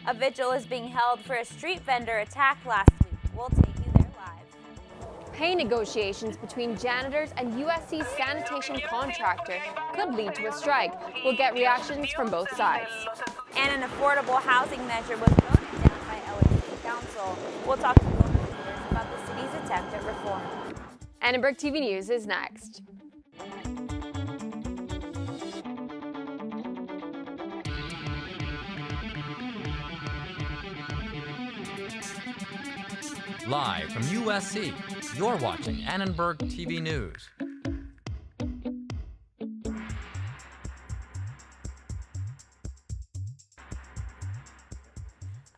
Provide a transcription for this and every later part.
A vigil is being held for a street vendor attack last week. We'll take you there live. Pay negotiations between janitors and USC's sanitation contractor could lead to a strike. We'll get reactions from both sides. And an affordable housing measure was voted down by LA City Council. We'll talk to local leaders about the city's attempt at reform. Annenberg TV News is next. Live from USC, you're watching Annenberg TV News.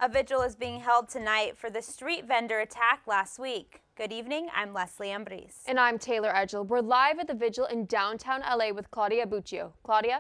A vigil is being held tonight for the street vendor attack last week. Good evening, I'm Leslie Ambris. And I'm Taylor Edgel. We're live at the vigil in downtown LA with Claudia Buccio. Claudia?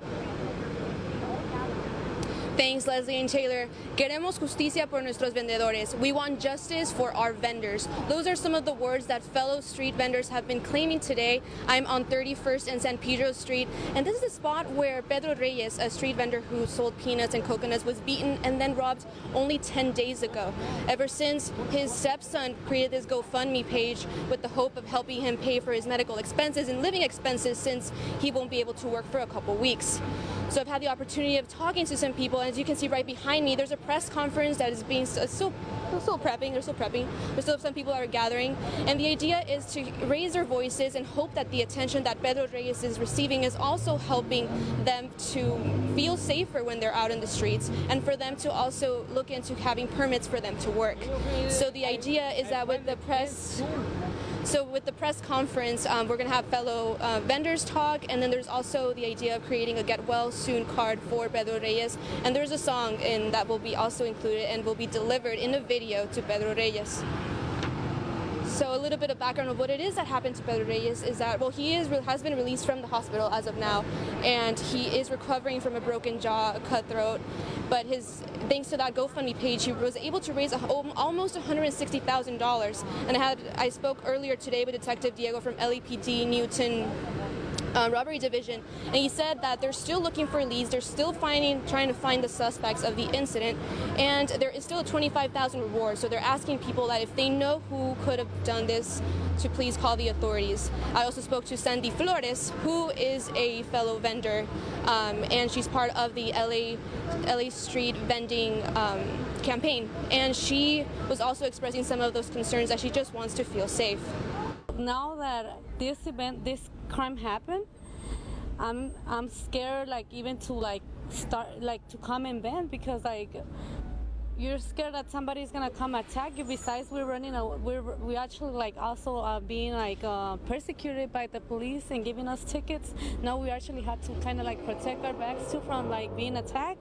Thanks, Leslie and Taylor. Queremos justicia por nuestros vendedores. We want justice for our vendors. Those are some of the words that fellow street vendors have been claiming today. I'm on 31st and San Pedro Street, and this is the spot where Pedro Reyes, a street vendor who sold peanuts and coconuts, was beaten and then robbed only 10 days ago. Ever since, his stepson created this GoFundMe page with the hope of helping him pay for his medical expenses and living expenses since he won't be able to work for a couple weeks. So I've had the opportunity of talking to some people, and as you can see right behind me, there's a press conference that is being still prepping. There's still some people that are gathering, and the idea is to raise their voices and hope that the attention that Pedro Reyes is receiving is also helping them to feel safer when they're out in the streets, and for them to also look into having permits for them to work. So the idea is that with the press conference, we're going to have fellow vendors talk, and then there's also the idea of creating a Get Well Soon card for Pedro Reyes, and there's a song that will be also included and will be delivered in a video to Pedro Reyes. So a little bit of background of what it is that happened to Pedro Reyes is that, well, he has been released from the hospital as of now, and he is recovering from a broken jaw, a cut throat. But thanks to that GoFundMe page, he was able to raise almost $160,000. And I spoke earlier today with Detective Diego from LAPD Newton Robbery Division, and he said that they're still looking for leads. They're still trying to find the suspects of the incident, and there is still a $25,000 reward. So they're asking people that if they know who could have done this, to please call the authorities. I also spoke to Sandy Flores, who is a fellow vendor, and she's part of the LA street vending campaign, and she was also expressing some of those concerns that she just wants to feel safe. Now that this crime happened, I'm scared, like, even to start to come and vent, because you're scared that somebody's gonna come attack you. Besides, we actually also being persecuted by the police and giving us tickets. Now we actually have to kind of protect our backs too from being attacked.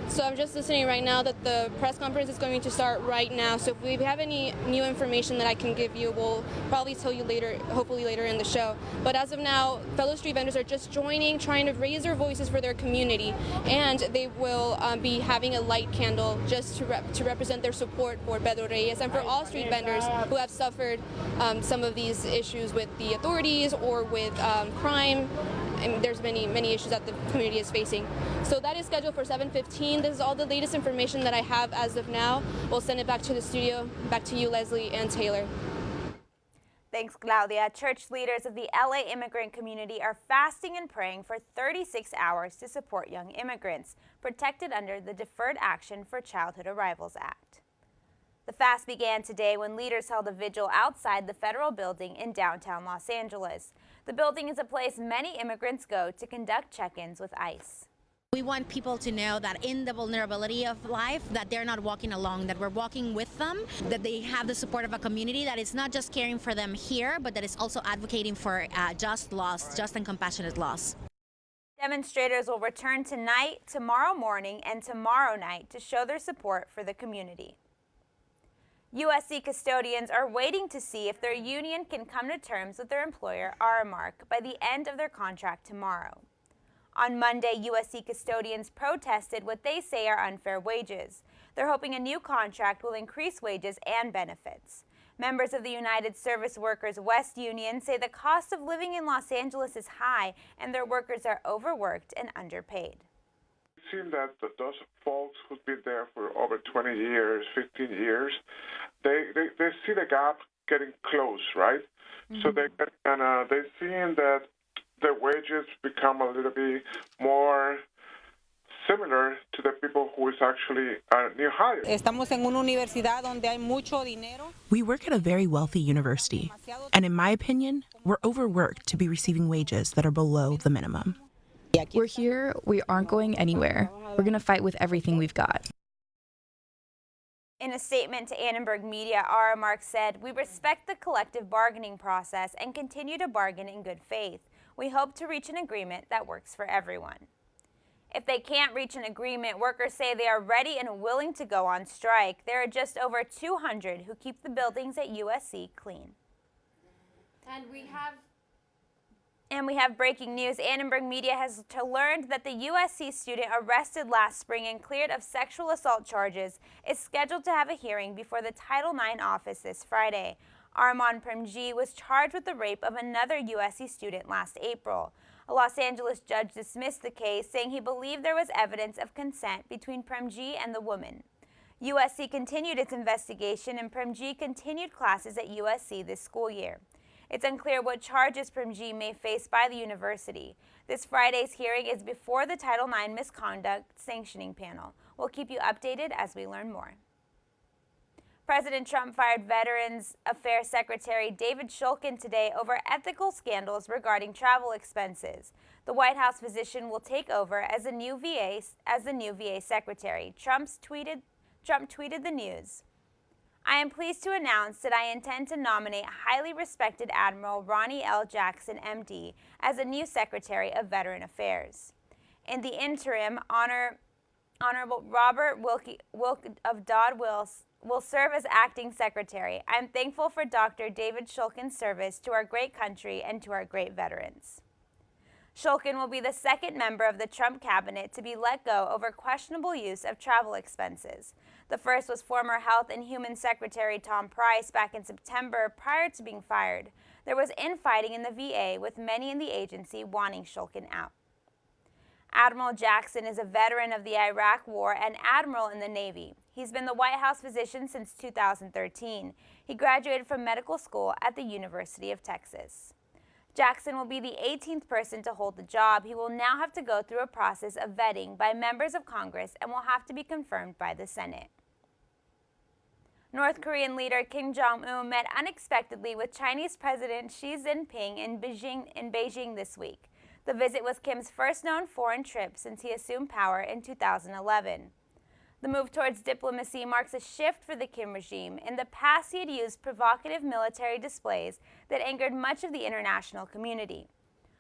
So I'm just listening right now that the press conference is going to start right now. So if we have any new information that I can give you, we'll probably tell you later, hopefully later in the show. But as of now, fellow street vendors are just joining, trying to raise their voices for their community, and they will be having a light candle just to represent their support for Pedro Reyes and for all street vendors who have suffered some of these issues with the authorities or with crime. And there's many issues that the community is facing. So that is scheduled for 7:15. This is all the latest information that I have as of now. We'll send it back to the studio. Back to you, Leslie and Taylor. Thanks, Claudia. Church leaders of the LA immigrant community are fasting and praying for 36 hours to support young immigrants protected under the Deferred Action for Childhood Arrivals Act. The fast began today when leaders held a vigil outside the federal building in downtown Los Angeles. The building is a place many immigrants go to conduct check-ins with ICE. We want people to know that in the vulnerability of life, that they're not walking alone, that we're walking with them, that they have the support of a community that is not just caring for them here, but that is also advocating for just and compassionate loss. Demonstrators will return tonight, tomorrow morning, and tomorrow night to show their support for the community. USC custodians are waiting to see if their union can come to terms with their employer, Aramark, by the end of their contract tomorrow. On Monday, USC custodians protested what they say are unfair wages. They're hoping a new contract will increase wages and benefits. Members of the United Service Workers West Union say the cost of living in Los Angeles is high and their workers are overworked and underpaid. It seems that those folks who've been there for over 20 years, 15 years, they see the gap getting close, right? Mm-hmm. So they're seeing that the wages become a little bit more similar to the people who is actually new hire. Estamos en una universidad donde hay mucho dinero. We work at a very wealthy university, and in my opinion, we're overworked to be receiving wages that are below the minimum. We're here, we aren't going anywhere. We're gonna fight with everything we've got. In a statement to Annenberg Media, Aramark said, "We respect the collective bargaining process and continue to bargain in good faith. We hope to reach an agreement that works for everyone." If they can't reach an agreement, workers say they are ready and willing to go on strike. There are just over 200 who keep the buildings at USC clean. And we have breaking news. Annenberg Media has learned that the USC student arrested last spring and cleared of sexual assault charges is scheduled to have a hearing before the Title IX office this Friday. Armand Premji was charged with the rape of another USC student last April. A Los Angeles judge dismissed the case, saying he believed there was evidence of consent between Premji and the woman. USC continued its investigation, and Premji continued classes at USC this school year. It's unclear what charges Premji may face by the university. This Friday's hearing is before the Title IX misconduct sanctioning panel. We'll keep you updated as we learn more. President Trump fired Veterans Affairs Secretary David Shulkin today over ethical scandals regarding travel expenses. The White House physician will take over as the new VA secretary. Trump tweeted the news. "I am pleased to announce that I intend to nominate highly respected Admiral Ronnie L. Jackson, MD, as the new Secretary of Veteran Affairs. In the interim, Honorable Robert Wilkie of Dodd will serve as acting secretary. I am thankful for Dr. David Shulkin's service to our great country and to our great veterans." Shulkin will be the second member of the Trump cabinet to be let go over questionable use of travel expenses. The first was former Health and Human Secretary Tom Price back in September prior to being fired. There was infighting in the VA, with many in the agency wanting Shulkin out. Admiral Jackson is a veteran of the Iraq War and admiral in the Navy. He's been the White House physician since 2013. He graduated from medical school at the University of Texas. Jackson will be the 18th person to hold the job. He will now have to go through a process of vetting by members of Congress and will have to be confirmed by the Senate. North Korean leader Kim Jong-un met unexpectedly with Chinese President Xi Jinping in Beijing this week. The visit was Kim's first known foreign trip since he assumed power in 2011. The move towards diplomacy marks a shift for the Kim regime. In the past, he had used provocative military displays that angered much of the international community.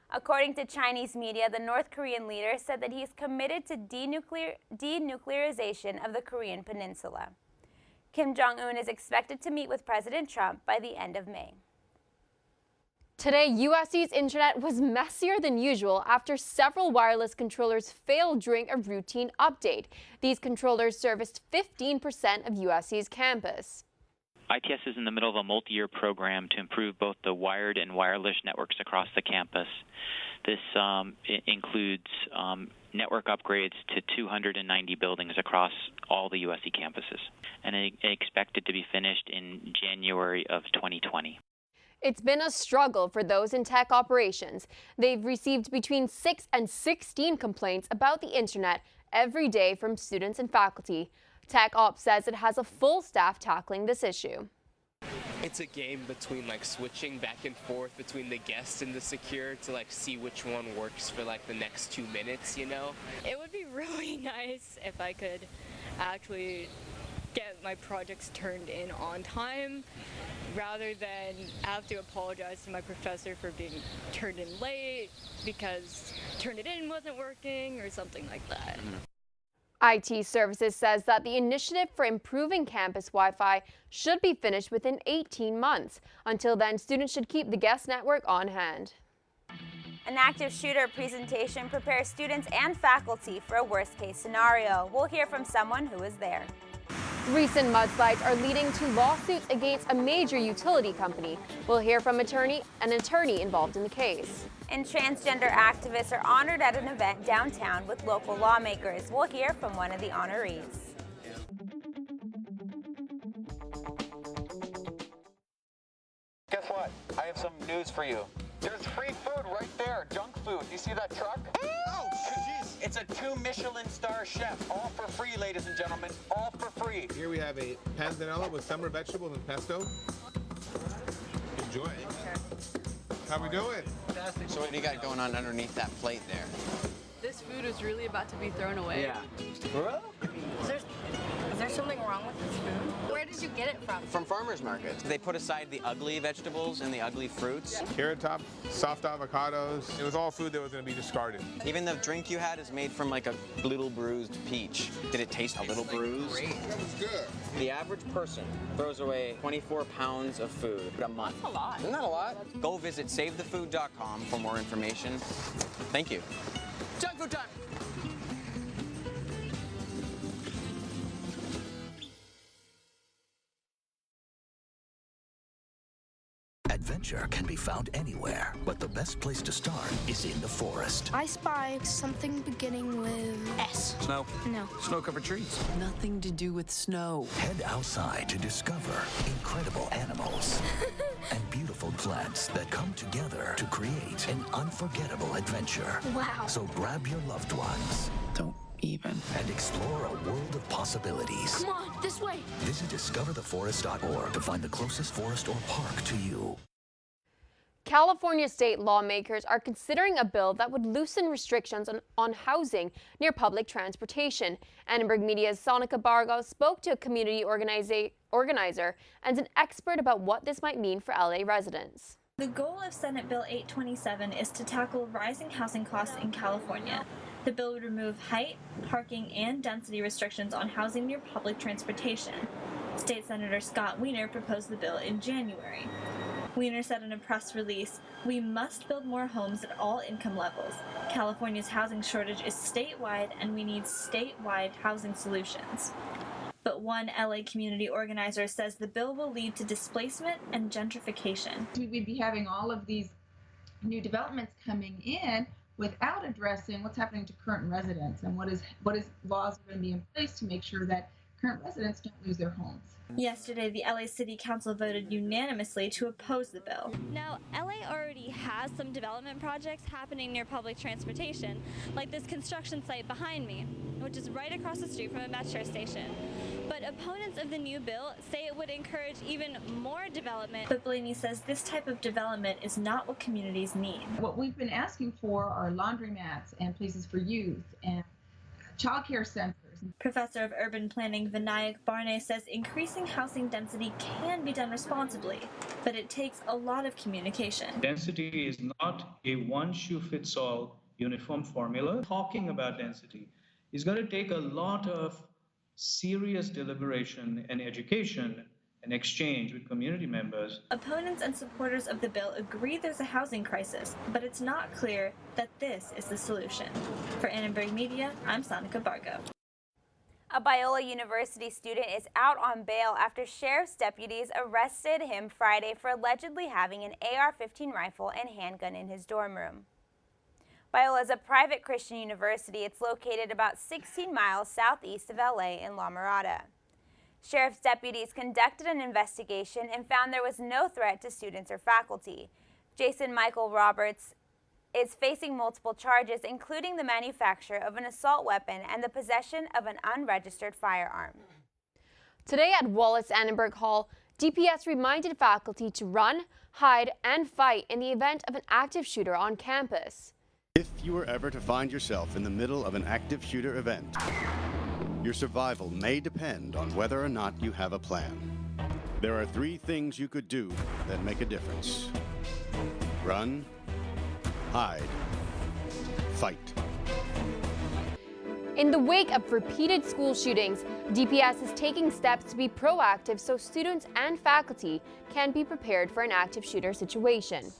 According to Chinese media, the North Korean leader said that he is committed to denuclearization of the Korean peninsula. Kim Jong-un is expected to meet with President Trump by the end of May. Today, USC's internet was messier than usual after several wireless controllers failed during a routine update. These controllers serviced 15% of USC's campus. ITS is in the middle of a multi-year program to improve both the wired and wireless networks across the campus. This includes network upgrades to 290 buildings across all the USC campuses, and expected to be finished in January of 2020. It's been a struggle for those in tech operations. They've received between 6 and 16 complaints about the internet every day from students and faculty. Tech Ops says it has a full staff tackling this issue. It's a game between switching back and forth between the guest and the secure to see which one works for the next 2 minutes, you know? It would be really nice if I could actually get my projects turned in on time rather than have to apologize to my professor for being turned in late because turned it in wasn't working or something like that. IT Services says that the initiative for improving campus Wi-Fi should be finished within 18 months. Until then, students should keep the guest network on hand. An active shooter presentation prepares students and faculty for a worst-case scenario. We'll hear from someone who was there. Recent mudslides are leading to lawsuits against a major utility company. We'll hear from an attorney involved in the case. And transgender activists are honored at an event downtown with local lawmakers. We'll hear from one of the honorees. Guess what? I have some news for you. There's free food right there, junk food. Do you see that truck? Oh, jeez. It's a 2 Michelin star chef. All for free, ladies and gentlemen. All for free. Here we have a panzanella with summer vegetables and pesto. Enjoy. How we doing? Fantastic. So what do you got going on underneath that plate there? This food is really about to be thrown away. Yeah. Is there something wrong with this food? Where did you get it from? From farmers markets. They put aside the ugly vegetables and the ugly fruits. Carrot top, soft avocados. It was all food that was going to be discarded. Even the drink you had is made from like a little bruised peach. Did it taste a little bruised? Great. That was good. The average person throws away 24 pounds of food a month. That's a lot. Isn't that a lot? Go visit savethefood.com for more information. Thank you. Junk food time! Adventure can be found anywhere, but the best place to start is in the forest. I spy something beginning with S. Snow? No. Snow-covered trees. Nothing to do with snow. Head outside to discover incredible animals and beautiful plants that come together to create an unforgettable adventure. Wow. So grab your loved ones. Don't even. And explore a world of possibilities. Come on, this way. Visit discovertheforest.org to find the closest forest or park to you. California state lawmakers are considering a bill that would loosen restrictions on housing near public transportation. Annenberg Media's Sonica Bargo spoke to a community organizer and an expert about what this might mean for LA residents. The goal of Senate Bill 827 is to tackle rising housing costs in California. The bill would remove height, parking, and density restrictions on housing near public transportation. State Senator Scott Wiener proposed the bill in January. Wiener said in a press release, "We must build more homes at all income levels. California's housing shortage is statewide, and we need statewide housing solutions." But one LA community organizer says the bill will lead to displacement and gentrification. We'd be having all of these new developments coming in without addressing what's happening to current residents and what is laws are going to be in place to make sure that current residents don't lose their homes. Yesterday, the LA City Council voted unanimously to oppose the bill. Now, LA already has some development projects happening near public transportation, like this construction site behind me, which is right across the street from a metro station. But opponents of the new bill say it would encourage even more development. But Blaney says this type of development is not what communities need. What we've been asking for are laundromats and places for youth and childcare centers. Professor of Urban Planning Vinayak Barne says increasing housing density can be done responsibly, but it takes a lot of communication. Density is not a one-shoe-fits-all uniform formula. Talking about density is going to take a lot of serious deliberation and education and exchange with community members. Opponents and supporters of the bill agree there's a housing crisis, but it's not clear that this is the solution. For Annenberg Media, I'm Sonica Bargo. A Biola University student is out on bail after sheriff's deputies arrested him Friday for allegedly having an AR-15 rifle and handgun in his dorm room. Biola is a private Christian university. It's located about 16 miles southeast of LA in La Mirada. Sheriff's deputies conducted an investigation and found there was no threat to students or faculty. Jason Michael Roberts is facing multiple charges, including the manufacture of an assault weapon and the possession of an unregistered firearm. Today at Wallace Annenberg Hall, DPS reminded faculty to run, hide, and fight in the event of an active shooter on campus. If you were ever to find yourself in the middle of an active shooter event, your survival may depend on whether or not you have a plan. There are 3 things you could do that make a difference: run, hide, fight. In the wake of repeated school shootings, DPS is taking steps to be proactive so students and faculty can be prepared for an active shooter situation.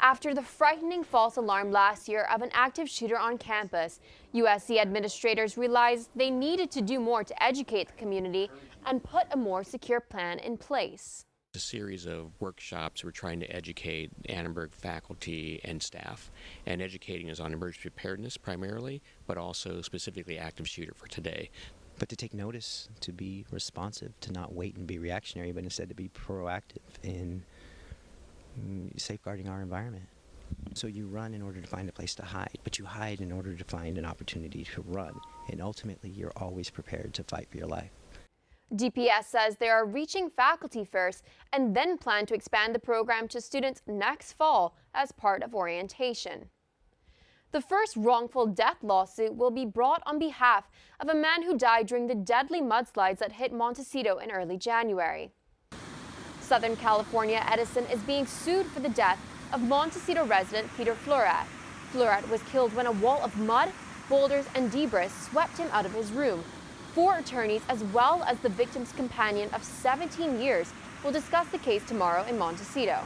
After the frightening false alarm last year of an active shooter on campus, USC administrators realized they needed to do more to educate the community and put a more secure plan in place. A series of workshops we're trying to educate Annenberg faculty and staff, and educating is on emergency preparedness primarily, but also specifically active shooter for today. But to take notice, to be responsive, to not wait and be reactionary, but instead to be proactive in safeguarding our environment. So you run in order to find a place to hide, but you hide in order to find an opportunity to run, and ultimately you're always prepared to fight for your life. DPS says they are reaching faculty first and then plan to expand the program to students next fall as part of orientation. The first wrongful death lawsuit will be brought on behalf of a man who died during the deadly mudslides that hit Montecito in early January. Southern California Edison is being sued for the death of Montecito resident Peter Florat. Florat was killed when a wall of mud, boulders, and debris swept him out of his room. 4 attorneys, as well as the victim's companion of 17 years, will discuss the case tomorrow in Montecito.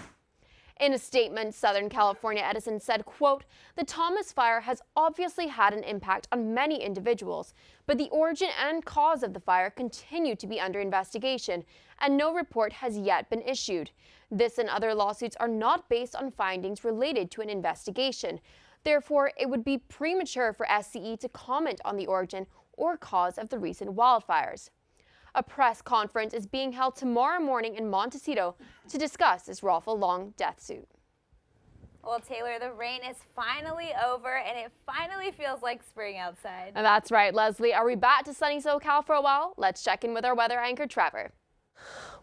In a statement, Southern California Edison said, quote, "The Thomas fire has obviously had an impact on many individuals, but the origin and cause of the fire continue to be under investigation, and no report has yet been issued. This and other lawsuits are not based on findings related to an investigation. Therefore, it would be premature for SCE to comment on the origin or cause of the recent wildfires." A press conference is being held tomorrow morning in Montecito to discuss this lawful long death suit. Well, Taylor, the rain is finally over and it finally feels like spring outside. And that's right, Leslie. Are we back to sunny SoCal for a while? Let's check in with our weather anchor, Trevor.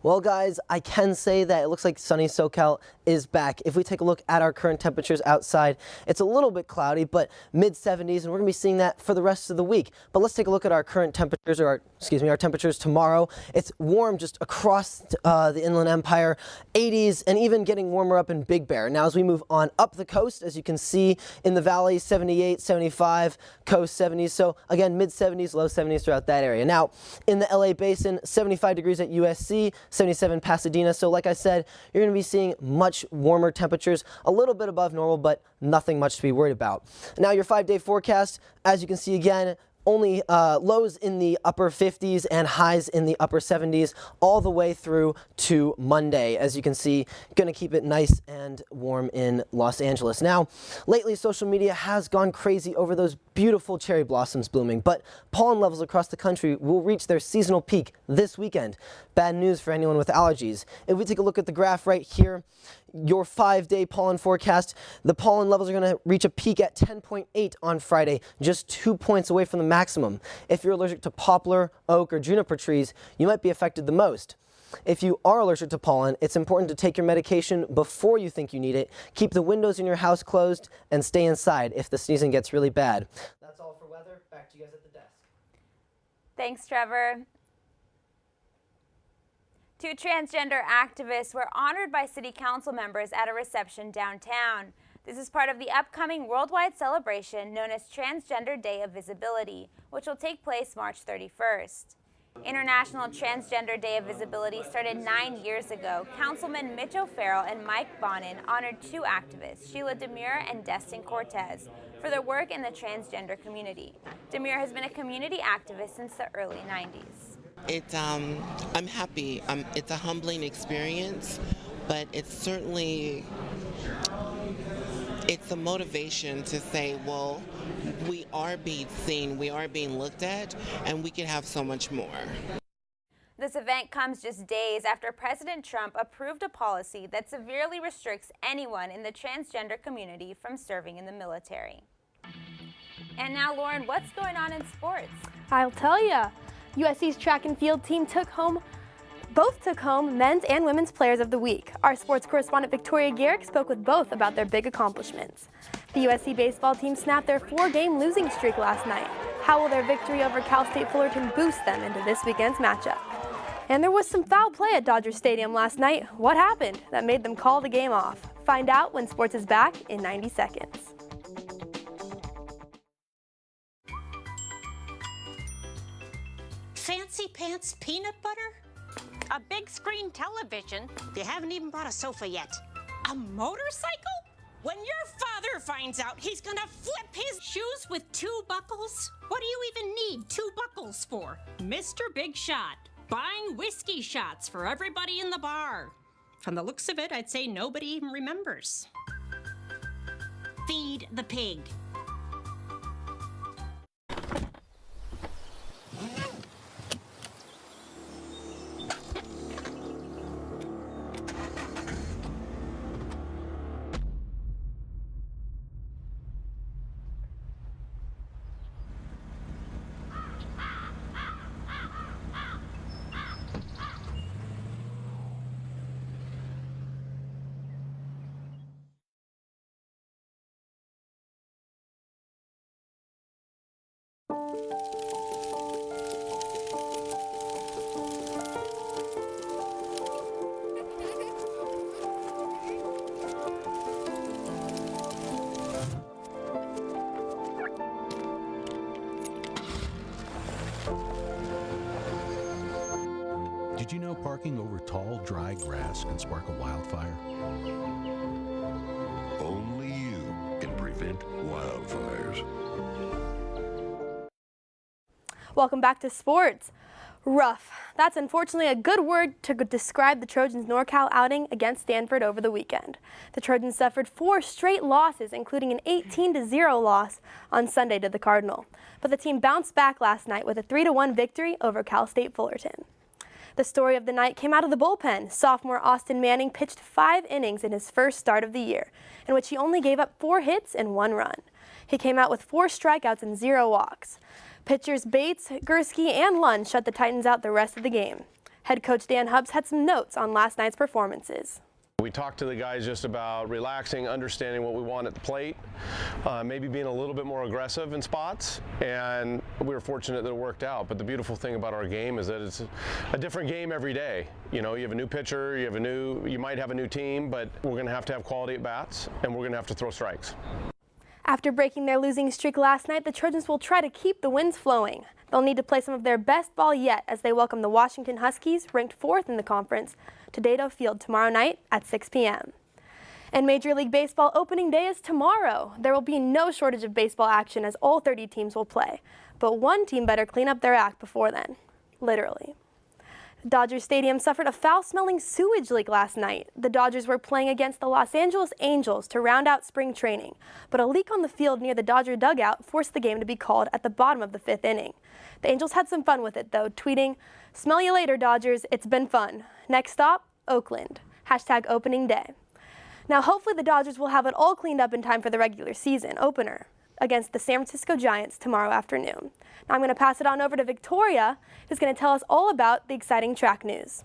Well, guys, I can say that it looks like sunny SoCal is back. If we take a look at our current temperatures outside, it's a little bit cloudy, but mid-70s, and we're going to be seeing that for the rest of the week. But let's take a look at our current temperatures, or our temperatures tomorrow. It's warm just across the Inland Empire, 80s, and even getting warmer up in Big Bear. Now, as we move on up the coast, as you can see in the valley, 78, 75, coast 70s. So again, mid-70s, low 70s throughout that area. Now, in the LA Basin, 75 degrees at USC, 77 Pasadena. So like I said, you're going to be seeing much warmer temperatures, a little bit above normal, but nothing much to be worried about. Now your 5-day forecast, as you can see again, only lows in the upper 50s and highs in the upper 70s all the way through to Monday. As you can see, going to keep it nice and warm in Los Angeles. Now, lately social media has gone crazy over those beautiful cherry blossoms blooming, but pollen levels across the country will reach their seasonal peak this weekend. Bad news for anyone with allergies. If we take a look at the graph right here, your 5-day pollen forecast, the pollen levels are going to reach a peak at 10.8 on Friday, just 2 points away from the maximum. If you're allergic to poplar, oak, or juniper trees, you might be affected the most. If you are allergic to pollen, it's important to take your medication before you think you need it. Keep the windows in your house closed and stay inside if the sneezing gets really bad. That's all for weather. Back to you guys at the desk. Thanks, Trevor. 2 transgender activists were honored by city council members at a reception downtown. This is part of the upcoming worldwide celebration known as Transgender Day of Visibility, which will take place March 31st. International Transgender Day of Visibility started 9 years ago. Councilman Mitch O'Farrell and Mike Bonin honored 2 activists, Sheila Demure and Destin Cortez, for their work in the transgender community. Demure has been a community activist since the early 90s. I'm happy. It's a humbling experience, but it's a motivation to say, well, we are being seen, we are being looked at, and we can have so much more. This event comes just days after President Trump approved a policy that severely restricts anyone in the transgender community from serving in the military. And now, Lauren, what's going on in sports? I'll tell ya. USC's track and field team both took home men's and women's players of the week. Our sports correspondent Victoria Garrick spoke with both about their big accomplishments. The USC baseball team snapped their 4-game losing streak last night. How will their victory over Cal State Fullerton boost them into this weekend's matchup? And there was some foul play at Dodger Stadium last night. What happened that made them call the game off? Find out when sports is back in 90 seconds. Fancy pants peanut butter? A big screen television? You haven't even bought a sofa yet. A motorcycle? When your father finds out, he's gonna flip his shoes with 2 buckles. What do you even need 2 buckles for? Mr. Big Shot, buying whiskey shots for everybody in the bar. From the looks of it, I'd say nobody even remembers. Feed the pig. Did you know parking over tall, dry grass can spark a wildfire? Only you can prevent wildfires. Welcome back to sports. Rough. That's unfortunately a good word to describe the Trojans' NorCal outing against Stanford over the weekend. The Trojans suffered 4 straight losses, including an 18-0 loss on Sunday to the Cardinal. But the team bounced back last night with a 3-1 victory over Cal State Fullerton. The story of the night came out of the bullpen. Sophomore Austin Manning pitched 5 innings in his first start of the year, in which he only gave up 4 hits and 1 run. He came out with 4 strikeouts and 0 walks. Pitchers Bates, Gursky, and Lund shut the Titans out the rest of the game. Head coach Dan Hubbs had some notes on last night's performances. We talked to the guys just about relaxing, understanding what we want at the plate, maybe being a little bit more aggressive in spots, and we were fortunate that it worked out. But the beautiful thing about our game is that it's a different game every day. You know, you have a new pitcher, you might have a new team, but we're going to have quality at bats, and we're going to have to throw strikes. After breaking their losing streak last night, the Trojans will try to keep the wins flowing. They'll need to play some of their best ball yet as they welcome the Washington Huskies, ranked 4th in the conference, to Dado Field tomorrow night at 6 p.m. And Major League Baseball opening day is tomorrow. There will be no shortage of baseball action as all 30 teams will play. But one team better clean up their act before then. Literally. Dodger Stadium suffered a foul-smelling sewage leak last night. The Dodgers were playing against the Los Angeles Angels to round out spring training, but a leak on the field near the Dodger dugout forced the game to be called at the bottom of the 5th inning. The Angels had some fun with it, though, tweeting, "Smell you later, Dodgers. It's been fun. Next stop, Oakland. # opening day." Now, hopefully the Dodgers will have it all cleaned up in time for the regular season opener against the San Francisco Giants tomorrow afternoon. Now I'm going to pass it on over to Victoria, who's going to tell us all about the exciting track news.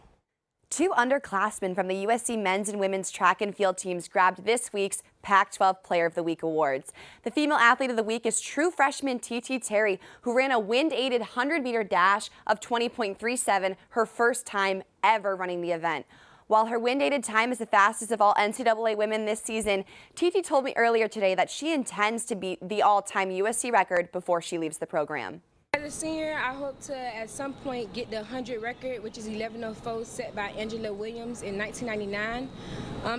2 underclassmen from the USC men's and women's track and field teams grabbed this week's Pac-12 Player of the Week awards. The female athlete of the week is true freshman TT Terry, who ran a wind-aided 100-meter dash of 20.37, her first time ever running the event. While her wind-aided time is the fastest of all NCAA women this season, TT told me earlier today that she intends to beat the all-time USC record before she leaves the program. As a senior, I hope to at some point get the 100 record, which is 11:04, set by Angela Williams in 1999.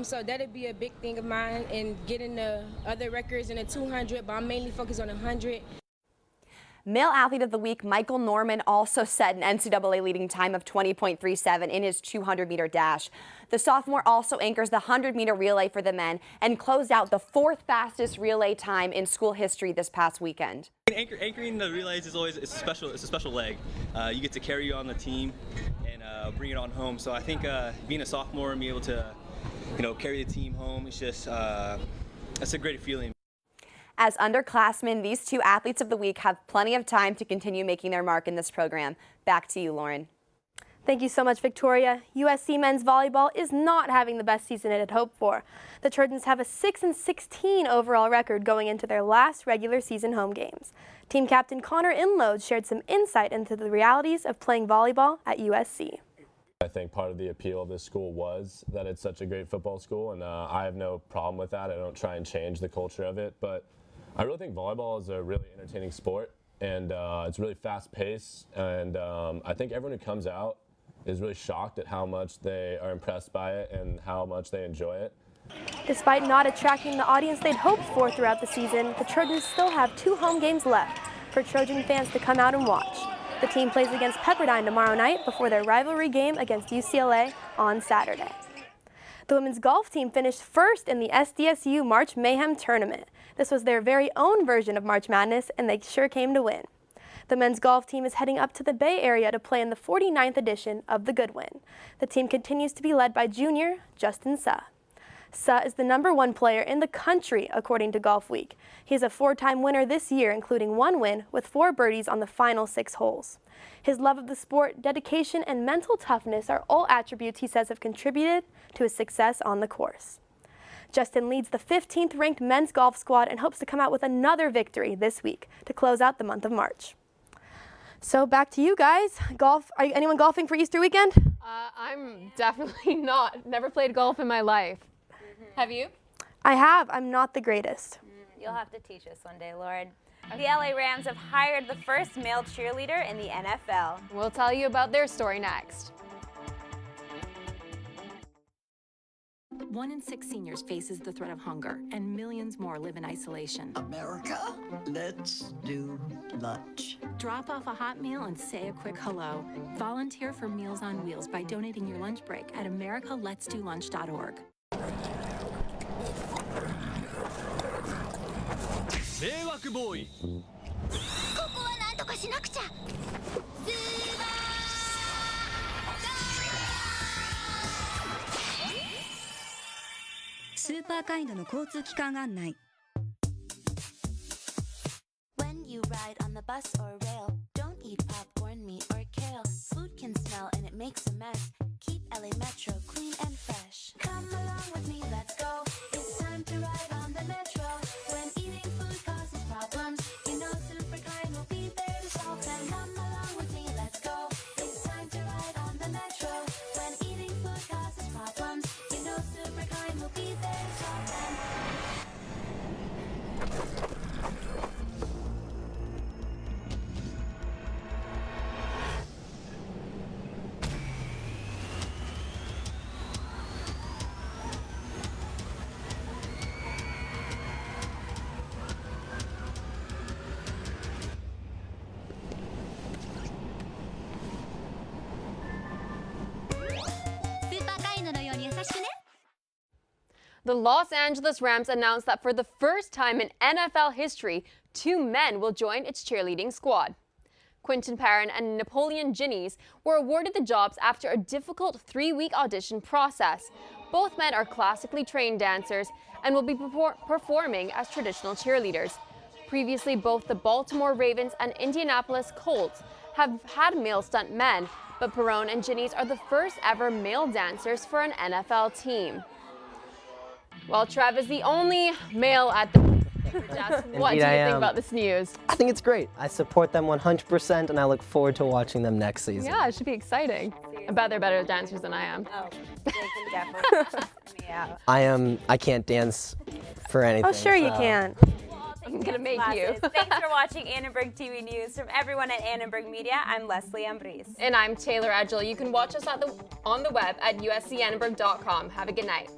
So that'd be a big thing of mine, and getting the other records in the 200, but I'm mainly focused on the 100. Male Athlete of the Week Michael Norman also set an NCAA leading time of 20.37 in his 200-meter dash. The sophomore also anchors the 100-meter relay for the men and closed out the 4th fastest relay time in school history this past weekend. Anchoring the relays is always it's a special leg. You get to carry you on the team and bring it on home. So I think being a sophomore and being able to carry the team home, it's just that's a great feeling. As underclassmen, these 2 athletes of the week have plenty of time to continue making their mark in this program. Back to you, Lauren. Thank you so much, Victoria. USC men's volleyball is not having the best season it had hoped for. The Trojans have a 6-16 overall record going into their last regular season home games. Team captain Connor Inload shared some insight into the realities of playing volleyball at USC. I think part of the appeal of this school was that it's such a great football school, and I have no problem with that. I don't try and change the culture of it, but I really think volleyball is a really entertaining sport, and it's really fast-paced, and I think everyone who comes out is really shocked at how much they are impressed by it and how much they enjoy it. Despite not attracting the audience they'd hoped for throughout the season, the Trojans still have 2 home games left for Trojan fans to come out and watch. The team plays against Pepperdine tomorrow night before their rivalry game against UCLA on Saturday. The women's golf team finished first in the SDSU March Mayhem tournament. This was their very own version of March Madness, and they sure came to win. The men's golf team is heading up to the Bay Area to play in the 49th edition of the Goodwin. The team continues to be led by junior Justin Suh. Suh is the #1 player in the country, according to Golf Week. He is a 4-time winner this year, including 1 win with 4 birdies on the final 6 holes. His love of the sport, dedication, and mental toughness are all attributes he says have contributed to his success on the course. Justin leads the 15th ranked men's golf squad and hopes to come out with another victory this week to close out the month of March. So back to you guys. Golf? Are anyone golfing for Easter weekend? I'm definitely not. Never played golf in my life. Have you? I have. I'm not the greatest. You'll have to teach us one day, Lord. The LA Rams have hired the first male cheerleader in the NFL. We'll tell you about their story next. 1 in 6 seniors faces the threat of hunger, and millions more live in isolation. America, let's do lunch. Drop off a hot meal and say a quick hello. Volunteer for Meals on Wheels by donating your lunch break at americaletsdolunch.org. 迷惑ボーイ。ここはなんとかしなくちゃ。スーパーカインドの交通機関案内。When you ride on the bus or rail, don't eat popcorn, meat, or kale. Food can smell and it makes a mess. Keep LA Metro clean and fresh. Come along with me, let's go. It's time to ride on the Metro. When eating food causes problems, you know Superkind will be there to solve them. Come along with me, let's go. It's time to ride on the Metro. When eating food causes problems, you know Superkind will be there to solve them. The Los Angeles Rams announced that for the first time in NFL history, 2 men will join its cheerleading squad. Quinton Perrin and Napoleon Ginnies were awarded the jobs after a difficult 3-week audition process. Both men are classically trained dancers and will be performing as traditional cheerleaders. Previously, both the Baltimore Ravens and Indianapolis Colts have had male stuntmen, but Perrin and Ginnies are the first ever male dancers for an NFL team. Well, Trev is the only male at the desk. What do you think about this news? I think it's great. I support them 100%, and I look forward to watching them next season. Yeah, it should be exciting. I bet they're better dancers than I am. Oh, they can definitely me out. I can't dance for anything. Oh, sure you can. I'm gonna make you. Thanks for watching Annenberg TV News. From everyone at Annenberg Media, I'm Leslie Ambrise. And I'm Taylor Edgell. You can watch us on the web at uscannenberg.com. Have a good night.